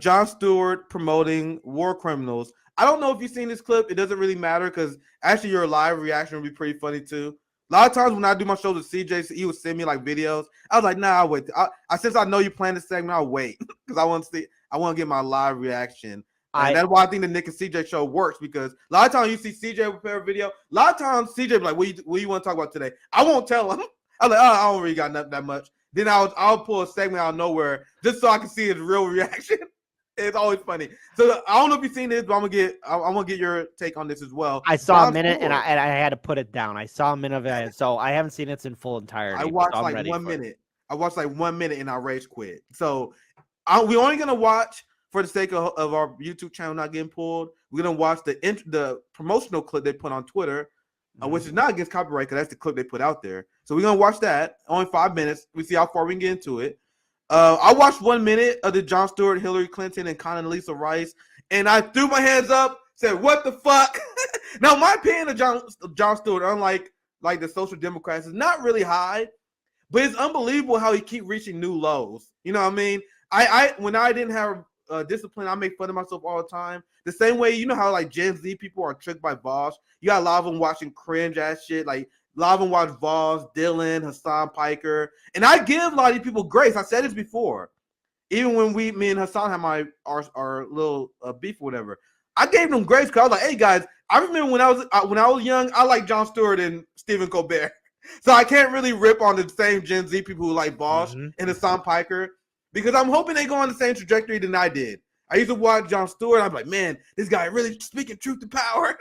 Jon Stewart promoting war criminals. I don't know if you've seen this clip. It doesn't really matter because actually your live reaction will be pretty funny too. A lot of times when I do my shows with CJ, he would send me like videos. I was like, nah, I'll wait. Since I know you plan this segment, I'll wait because I want to see. I want to get my live reaction. And that's why I think the Nick and CJ show works because a lot of times you see CJ prepare a video. A lot of times CJ be like, what you want to talk about today? I won't tell him. I'm like, oh, I don't really got nothing that much. Then I'll pull a segment out of nowhere just so I can see his real reaction. It's always funny. So I don't know if you've seen this, but I'm gonna get your take on this as well. I saw a minute and I had to put it down. I saw a minute of it, so I haven't seen it in full entirety. I watched like 1 minute. I watched like 1 minute and I rage quit. So we're only gonna watch for the sake of our YouTube channel not getting pulled. We're gonna watch the promotional clip they put on Twitter, which is not against copyright because that's the clip they put out there. So we're gonna watch that. Only 5 minutes. We see how far we can get into it. I watched 1 minute of the Jon Stewart, Hillary Clinton, and Condoleezza Rice, and I threw my hands up, said, "What the fuck?" Now, my opinion of Jon Stewart, unlike the Social Democrats, is not really high, but it's unbelievable how he keep reaching new lows. You know what I mean? When I didn't have discipline, I make fun of myself all the time. The same way, you know how like Gen Z people are tricked by Vosh. You got a lot of them watching cringe ass shit, like. A lot of them watch Voss, Dylan, Hassan Piker, and I give a lot of these people grace. I said this before, even when me and Hassan had our little beef or whatever. I gave them grace because I was like, "Hey guys, I remember when I was young, I liked Jon Stewart and Stephen Colbert, so I can't really rip on the same Gen Z people who like Voss and Hassan Piker because I'm hoping they go on the same trajectory than I did. I used to watch Jon Stewart. I'm like, man, this guy really speaking truth to power.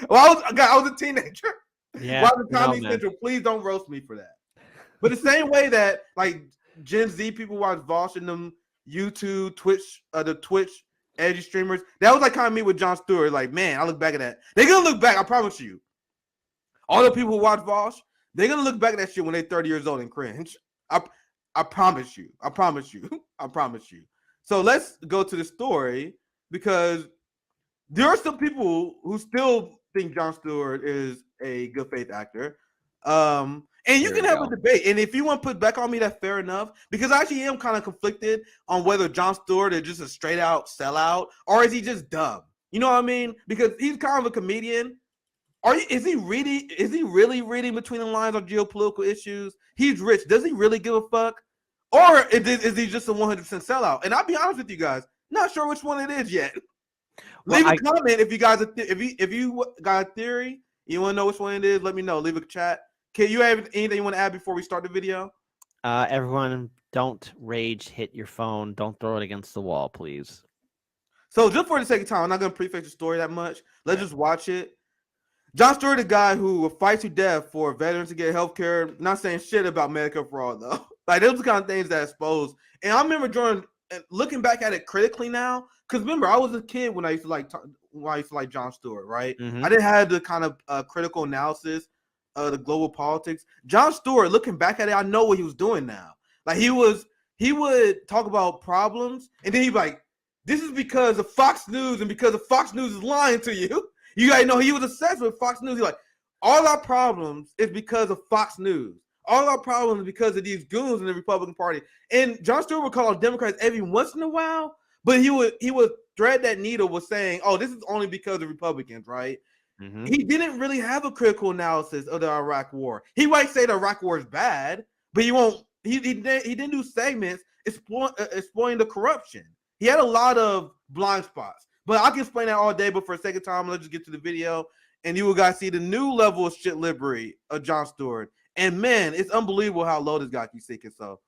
Well, I was a teenager." Yeah, Why the Comedy Central? Please don't roast me for that. But the same way that like Gen Z people watch Vosh and them YouTube, Twitch, the Twitch edgy streamers, that was like kind of me with Jon Stewart. Like, man, I look back at that. They're gonna look back. I promise you. All the people who watch Vosh, they're gonna look back at that shit when they're 30 years old and cringe. I promise you. I promise you. I promise you. So let's go to the story because there are some people who still think Jon Stewart is a good faith actor. And you can have a debate. And if you want to put back on me, that's fair enough. Because I actually am kind of conflicted on whether Jon Stewart is just a straight out sellout or is he just dumb? You know what I mean? Because he's kind of a comedian. Is he really reading between the lines on geopolitical issues? He's rich. Does he really give a fuck? Or is he just a 100% sellout? And I'll be honest with you guys, not sure which one it is yet. Leave a comment if you guys if you got a theory, you want to know which one it is. Let me know. Leave a chat. Can you have anything you want to add before we start the video? Everyone, don't rage. Hit your phone. Don't throw it against the wall, please. So just for the sake of time, I'm not gonna prefix the story that much. Let's just watch it. Jon Stewart, the guy who will fight to death for veterans to get health care. Not saying shit about Medicare for all though. Like those are the kind of things that expose. And I remember looking back at it critically now. Because remember, I was a kid when I used to like Jon Stewart, right? I didn't have the kind of critical analysis of the global politics. Jon Stewart, looking back at it, I know what he was doing now. Like he would talk about problems, and then he'd be like, "This is because of Fox News, and because of Fox News is lying to you." You guys know he was obsessed with Fox News. He's like, "All our problems is because of Fox News. All our problems is because of these goons in the Republican Party." And Jon Stewart would call out Democrats every once in a while. But he would thread that needle with saying, "Oh, this is only because of Republicans, right?" He didn't really have a critical analysis of the Iraq War. He might say the Iraq War is bad, but he won't. He didn't do segments exploiting the corruption. He had a lot of blind spots. But I can explain that all day. But for the sake of time, let's just get to the video, and you will guys see the new level of shit liberty of Jon Stewart. And man, it's unbelievable how low this guy keeps sinking. So.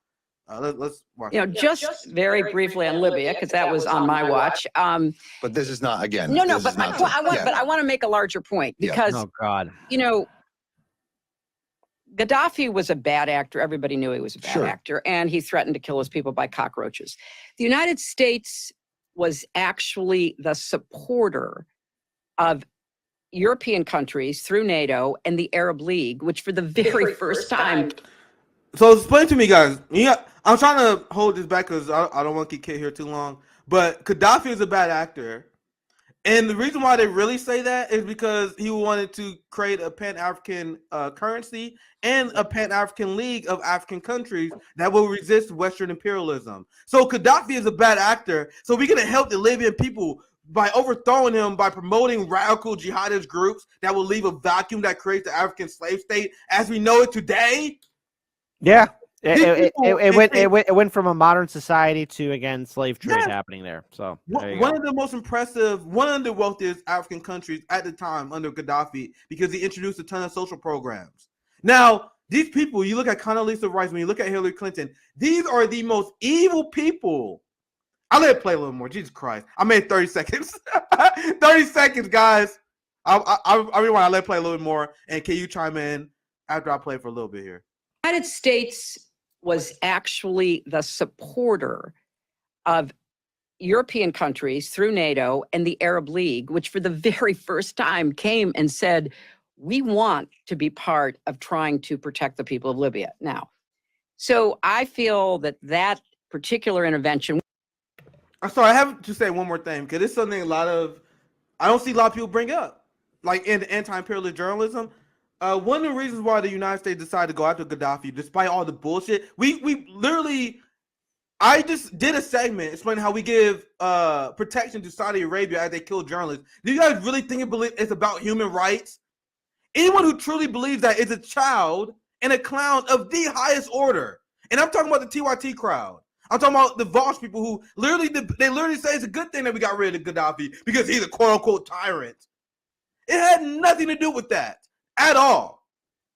Let's watch. Just very briefly on Libya, because that was on my watch. But this is not again. No, but I want to make a larger point because, oh God, Gaddafi was a bad actor. Everybody knew he was a bad actor, and he threatened to kill his people by cockroaches. The United States was actually the supporter of European countries through NATO and the Arab League, which for the very first time. So explain to me, guys. I'm trying to hold this back because I don't want to keep Kate here too long. But Gaddafi is a bad actor, And the reason why they really say that is because he wanted to create a Pan-African currency and a Pan-African League of African countries that will resist Western imperialism. So Gaddafi is a bad actor. So we're going to help the Libyan people by overthrowing him, by promoting radical jihadist groups that will leave a vacuum that creates the African slave state as we know it today. Yeah. It went from a modern society to, again, slave trade happening there. So one of the most impressive, one of the wealthiest African countries at the time under Gaddafi, because he introduced a ton of social programs. Now, these people, you look at Condoleezza Rice, when you look at Hillary Clinton, these are the most evil people. I'll let it play a little more. Jesus Christ. I made 30 seconds. 30 seconds, guys. I rewind. I'll let it play a little bit more. And can you chime in after I play for a little bit here? The United States was actually the supporter of European countries through NATO and the Arab League, which for the very first time came and said, we want to be part of trying to protect the people of Libya. Now, so I feel that that particular intervention. I'm sorry, I have to say one more thing, because it's something I don't see a lot of people bring up, like in anti-imperialist journalism. One of the reasons why the United States decided to go after Gaddafi, despite all the bullshit, we literally, I just did a segment explaining how we give protection to Saudi Arabia as they kill journalists. Do you guys really think it's about human rights? Anyone who truly believes that is a child and a clown of the highest order. And I'm talking about the TYT crowd. I'm talking about the Vox people who literally say it's a good thing that we got rid of Gaddafi because he's a quote-unquote tyrant. It had nothing to do with that at all.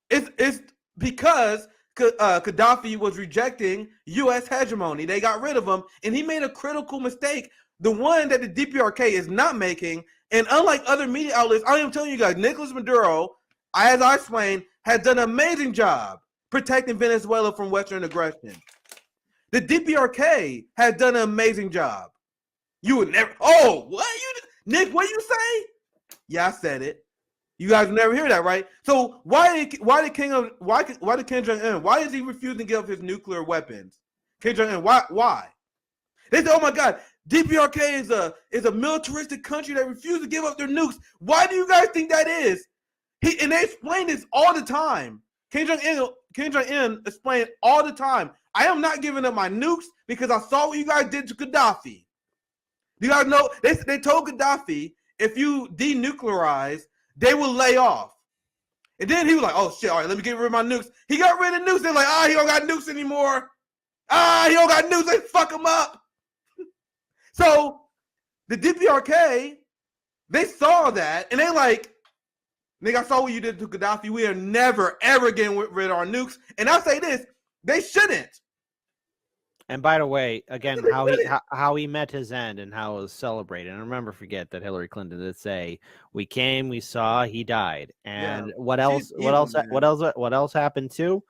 It's because Gaddafi was rejecting U.S. hegemony. They got rid of him, and he made a critical mistake, the one that the DPRK is not making. And unlike other media outlets, I am telling you guys, Nicolas Maduro, as I explained, has done an amazing job protecting Venezuela from Western aggression. The DPRK has done an amazing job. You would never. Oh, what Nick? What you say? Yeah, I said it. You guys never hear that, right? So why did Kim Jong-un? Why is he refusing to give up his nuclear weapons? Kim Jong-un, why? They say, oh my God, DPRK is a militaristic country that refuses to give up their nukes. Why do you guys think that is? And they explain this all the time. Kim Jong-un explained all the time. I am not giving up my nukes because I saw what you guys did to Gaddafi. You guys know they told Gaddafi if you denuclearize, they will lay off. And then he was like, oh shit, all right, let me get rid of my nukes. He got rid of nukes. They're like, he don't got nukes anymore. He don't got nukes. They fuck him up. So the DPRK, they saw that and they like, nigga, I saw what you did to Gaddafi. We are never, ever getting rid of our nukes. And I'll say this, they shouldn't. And by the way, again, how he met his end and how it was celebrated. And remember, forget that Hillary Clinton did say, "We came, we saw, he died." And yeah, what else happened too?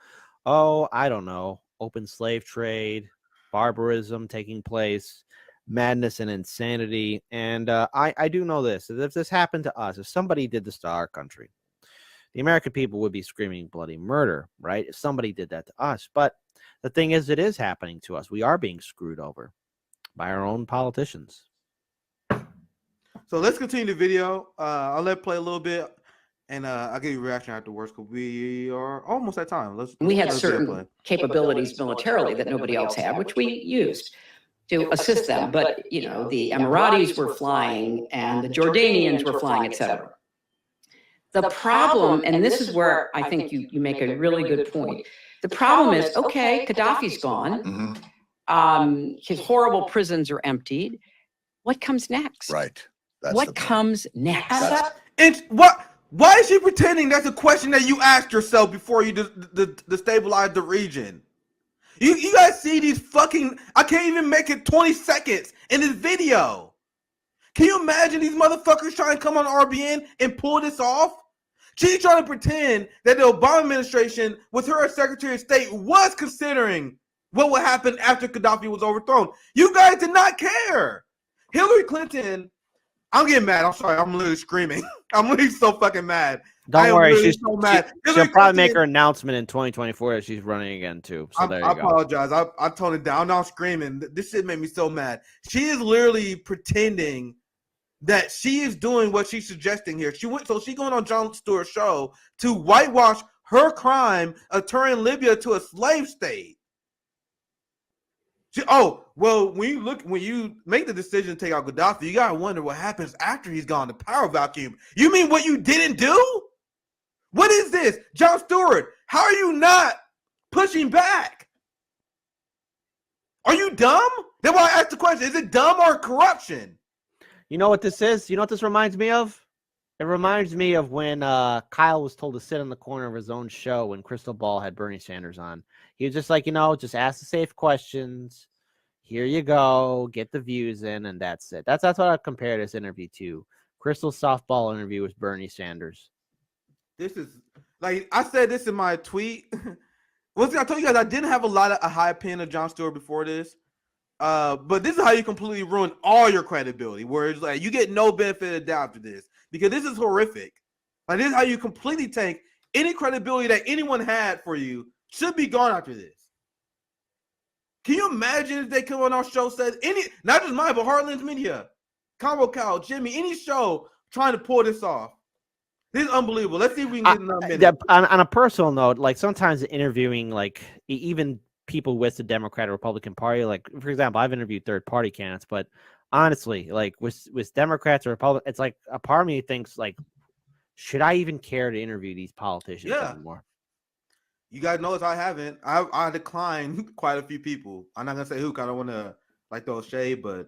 Oh, I don't know. Open slave trade, barbarism taking place, madness and insanity. And I do know this: if this happened to us, if somebody did this to our country, the American people would be screaming bloody murder, right? If somebody did that to us, but the thing is, it is happening to us. We are being screwed over by our own politicians. So let's continue the video. I'll let it play a little bit, and I'll give you a reaction afterwards because we are almost at time. We had certain capabilities militarily that nobody else had, which we used to assist them. But, you know, the Emiratis were flying and the Jordanians were flying, etc. The problem, and this is where I think you make a really good point. The problem is, okay, Gaddafi's gone. Mm-hmm. His horrible prisons are emptied. What comes next? Right. That's what comes next? And why is she pretending that's a question that you asked yourself before you destabilize the region? You guys see these fucking, I can't even make it 20 seconds in this video. Can you imagine these motherfuckers trying to come on RBN and pull this off? She's trying to pretend that the Obama administration, with her as Secretary of State, was considering what would happen after Gaddafi was overthrown. You guys did not care. Hillary Clinton, I'm getting mad. I'm sorry. I'm literally screaming. I'm literally so fucking mad. Don't worry. She's so mad. She'll probably make her announcement in 2024 that she's running again, too. So there you go. I apologize. I toned it down. I'm not screaming. This shit made me so mad. She is literally pretending that she is doing what she's suggesting here. She's going on Jon Stewart's show to whitewash her crime of turning Libya to a slave state. When you make the decision to take out Gaddafi, you gotta wonder what happens after he's gone. The power vacuum. You mean what you didn't do? What is this, Jon Stewart? How are you not pushing back? Are you dumb? That's why I asked the question: is it dumb or corruption? You know what this is? You know what this reminds me of? It reminds me of when Kyle was told to sit in the corner of his own show when Crystal Ball had Bernie Sanders on. He was just like, just ask the safe questions. Here you go. Get the views in, and that's it. That's what I compare this interview to. Crystal's softball interview with Bernie Sanders. This is, like I said this in my tweet. I told you guys I didn't have a high opinion of Jon Stewart before this. But this is how you completely ruin all your credibility, where it's like you get no benefit of doubt after this, because this is horrific. Like, this is how you completely tank any credibility that anyone had for you should be gone after this. Can you imagine if they come on our show, said not just mine, but Heartland's Media, Combo Cow, Jimmy, any show trying to pull this off? This is unbelievable. Let's see if we can get another minute. On a personal note, like sometimes interviewing, like even people with the Democrat or Republican Party, like for example, I've interviewed third party candidates, but honestly, like with Democrats or Republicans, it's like a part of me thinks like, should I even care to interview these politicians anymore? You guys notice I haven't. I declined quite a few people. I'm not gonna say who, 'cause I don't want to like throw shade, but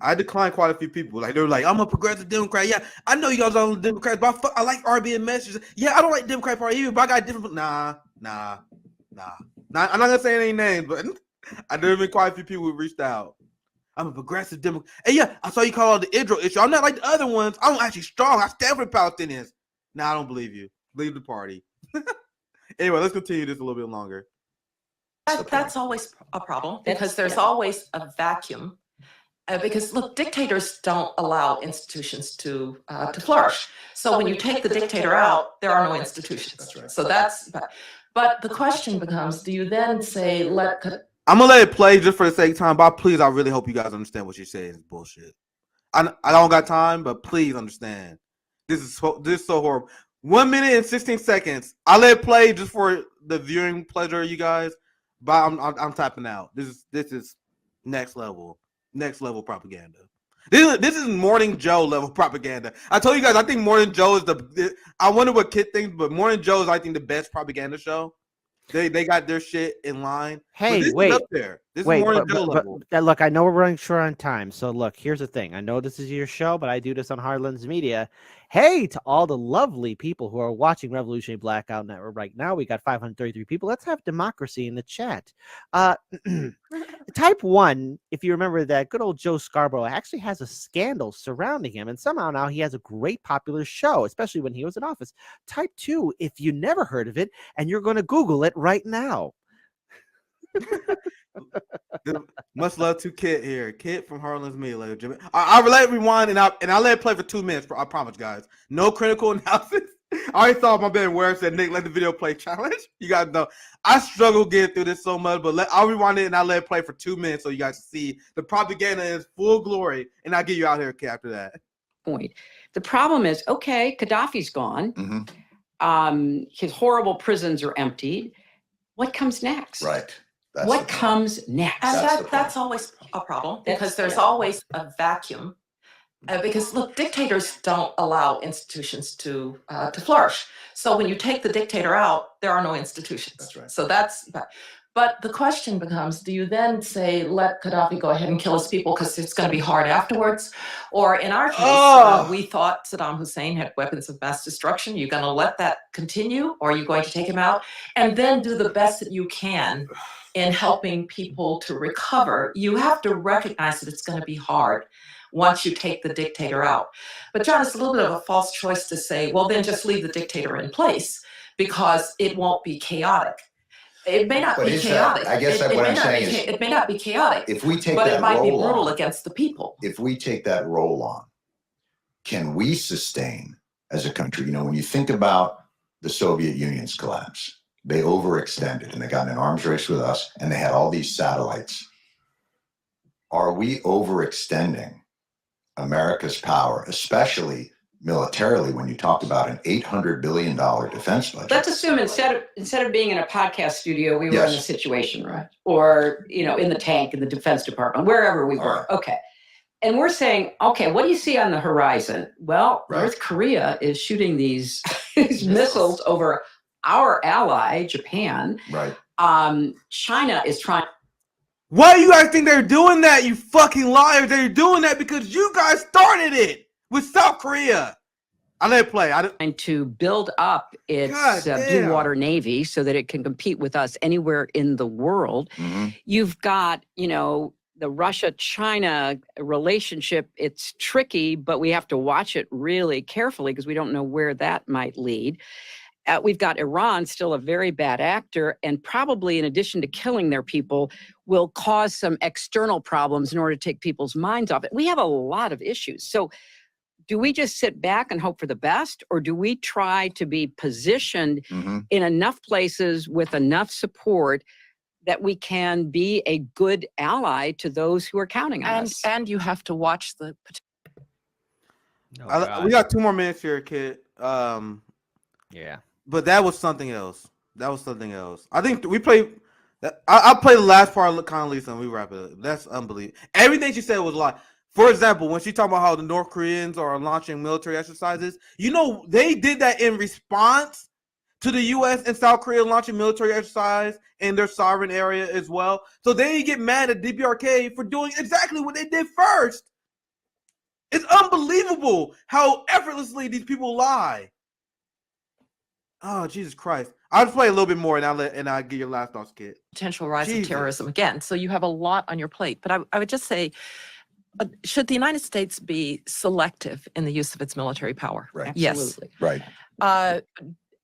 I declined quite a few people. Like, they were like, I'm a progressive Democrat. Yeah, I know you guys are Democrats, but I like RB and messages. Yeah, I don't like Democrat Party either, but I got different. Nah. I'm not gonna say any names, but there have been quite a few people who reached out. I'm a progressive Democrat. Hey, yeah, I saw you call out the Israel issue. I'm not like the other ones. I'm actually strong. I stand for the Palestinians. Nah, I don't believe you. Leave the party. Anyway, let's continue this a little bit longer. That's always a problem, because there's always a vacuum. Because look, dictators don't allow institutions to flourish. So when you take the dictator out, there are no institutions. That's right. So but the question becomes: do you then say I'm gonna let it play just for the sake of time, but please, I really hope you guys understand what she's saying is bullshit. I don't got time, but please understand. This is so horrible. 1 minute and 16 seconds. I let it play just for the viewing pleasure of you guys, but I'm tapping out. This is next level propaganda. This is Morning Joe level propaganda. I told you guys, I think Morning Joe is I wonder what Kit thinks, but Morning Joe is, I think, the best propaganda show. They got their shit in line. Hey, wait. Up there. This is Morning Joe level. Look, I know we're running short on time. So look, here's the thing. I know this is your show, but I do this on Heartland's Media. Hey, to all the lovely people who are watching Revolutionary Blackout Network right now, we got 533 people. Let's have democracy in the chat. Type 1, if you remember that good old Joe Scarborough actually has a scandal surrounding him, and somehow now he has a great popular show, especially when he was in office. Type 2, if you never heard of it, and you're going to Google it right now. Much love to Kit here. Kit from Harlan's Media, Jimmy. I'll let it rewind and I'll let it play for 2 minutes. I promise, guys. No critical analysis. I already saw my bed where it said Nick, let the video play challenge. You guys know I struggle getting through this so much, but I'll rewind it and I'll let it play for 2 minutes so you guys see the propaganda in its full glory, and I'll get you out here, Kit, after that. Point. The problem is, okay, Gaddafi's gone. Mm-hmm. His horrible prisons are emptied. What comes next? Right. That's what comes next? And that's always a problem, because there's always a vacuum. Because look, dictators don't allow institutions to flourish. So when you take the dictator out, there are no institutions. That's right. So but the question becomes: do you then say, let Gaddafi go ahead and kill his people because it's going to be hard afterwards? Or in our case, we thought Saddam Hussein had weapons of mass destruction. You're going to let that continue, or are you going to take him out and then do the best that you can in helping people to recover? You have to recognize that it's going to be hard once you take the dictator out. But John, it's a little bit of a false choice to say, well, then just leave the dictator in place because it won't be chaotic. It may not be chaotic. I guess what I'm saying is, it may not be chaotic, if we take but that it might be role brutal on, against the people. if we take that role on, can we sustain as a country? You know, when you think about the Soviet Union's collapse, they overextended and they got in an arms race with us, and they had all these satellites. Are we overextending America's power, especially militarily, when you talked about an $800 billion defense budget. Let's assume instead of being in a podcast studio, we were Yes. in a situation, right? Or, in the tank, in the Defense Department, wherever we were. Right. Okay. And we're saying, okay, what do you see on the horizon? Well, Right. North Korea is shooting these missiles over our ally, Japan. Right. China is trying. Why do you guys think they're doing that, you fucking liars? They're doing that because you guys started it with South Korea. I let it play. To build up its blue water navy so that it can compete with us anywhere in the world. Mm-hmm. You've got, the Russia-China relationship. It's tricky, but we have to watch it really carefully because we don't know where that might lead. We've got Iran, still a very bad actor, and probably in addition to killing their people, will cause some external problems in order to take people's minds off it. We have a lot of issues. So do we just sit back and hope for the best, or do we try to be positioned in enough places with enough support that we can be a good ally to those who are counting on us? And you have to watch the. We got 2 more minutes here, kid. Yeah. But that was something else. I think we played. I'll play the last part of Condoleezza and we wrap it up. That's unbelievable. Everything she said was a lie. For example, when she talked about how the North Koreans are launching military exercises, they did that in response to the U.S. and South Korea launching military exercise in their sovereign area as well. So they get mad at DPRK for doing exactly what they did first. It's unbelievable how effortlessly these people lie. Oh, Jesus Christ. I'll just play a little bit more and I'll get your last thoughts, kid. Potential rise of terrorism again. So you have a lot on your plate. But I would just say, should the United States be selective in the use of its military power? Right. Yes. Right.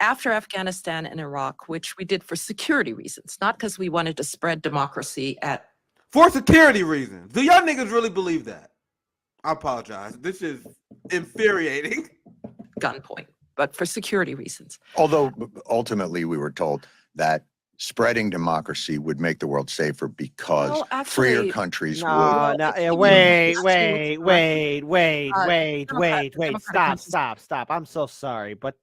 After Afghanistan and Iraq, which we did for security reasons, not because we wanted to spread democracy for security reasons. Do y'all niggas really believe that? I apologize. This is infuriating. Gunpoint, but for security reasons. Although ultimately we were told that spreading democracy would make the world safer because freer countries would. Wait. Stop. I'm so sorry. But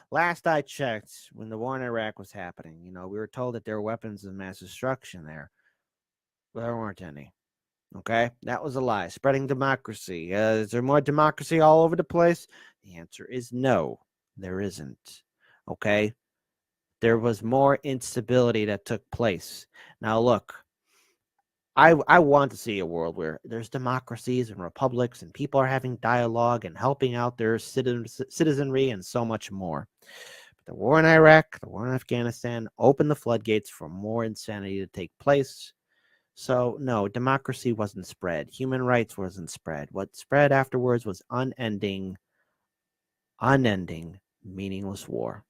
last I checked, when the war in Iraq was happening, we were told that there were weapons of mass destruction there. Well, there weren't any. Okay? That was a lie. Spreading democracy. Is there more democracy all over the place? The answer is no, there isn't. Okay? There was more instability that took place. Now, look, I want to see a world where there's democracies and republics and people are having dialogue and helping out their citizenry and so much more. But the war in Iraq, the war in Afghanistan opened the floodgates for more insanity to take place. So, no, democracy wasn't spread. Human rights wasn't spread. What spread afterwards was unending, meaningless war.